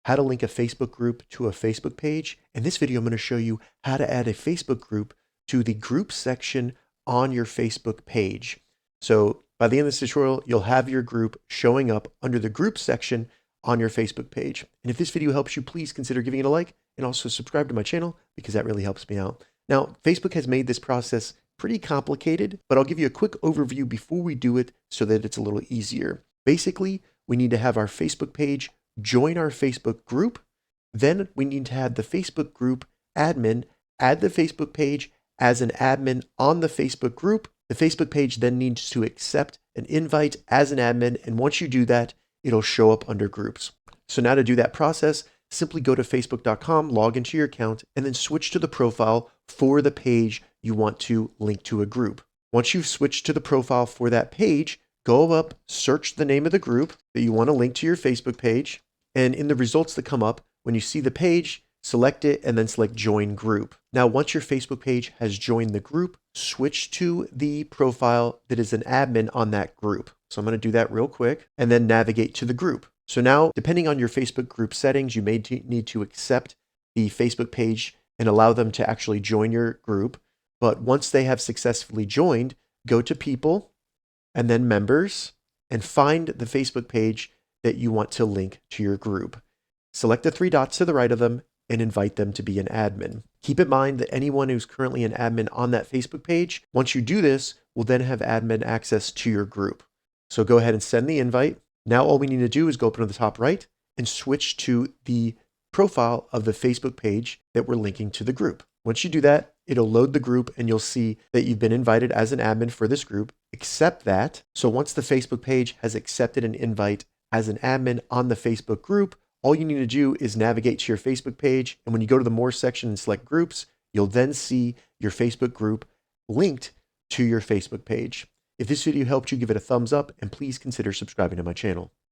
how to link a Facebook group to a Facebook page. In this video, I'm going to show you how to add a Facebook group to the group section on your Facebook page. So by the end of this tutorial, you'll have your group showing up under the group section on your Facebook page. And if this video helps you, please consider giving it a like and also subscribe to my channel because that really helps me out. Now, Facebook has made this process pretty complicated, but I'll give you a quick overview before we do it so that it's a little easier. Basically, we need to have our Facebook page join our Facebook group. Then we need to have the Facebook group admin add the Facebook page as an admin on the Facebook group. The Facebook page then needs to accept an invite as an admin. And once you do that, it'll show up under groups. So now to do that process, simply go to facebook.com, log into your account, and then switch to the profile for the page you want to link to a group. Once you've switched to the profile for that page, go up, search the name of the group that you want to link to your Facebook page. And in the results that come up, when you see the page, select it and then select join group. Now, once your Facebook page has joined the group, switch to the profile that is an admin on that group. So I'm going to do that real quick and then navigate to the group. So now, depending on your Facebook group settings, you may need to accept the Facebook page and allow them to actually join your group. But once they have successfully joined, go to people and then members and find the Facebook page that you want to link to your group. Select the three dots to the right of them and invite them to be an admin. Keep in mind that anyone who's currently an admin on that Facebook page, once you do this, will then have admin access to your group. So go ahead and send the invite. Now all we need to do is go up to the top right and switch to the profile of the Facebook page that we're linking to the group. Once you do that, it'll load the group and you'll see that you've been invited as an admin for this group. Accept that. So once the Facebook page has accepted an invite as an admin on the Facebook group, all you need to do is navigate to your Facebook page. And when you go to the More section and select Groups, you'll then see your Facebook group linked to your Facebook page. If this video helped you, give it a thumbs up and please consider subscribing to my channel.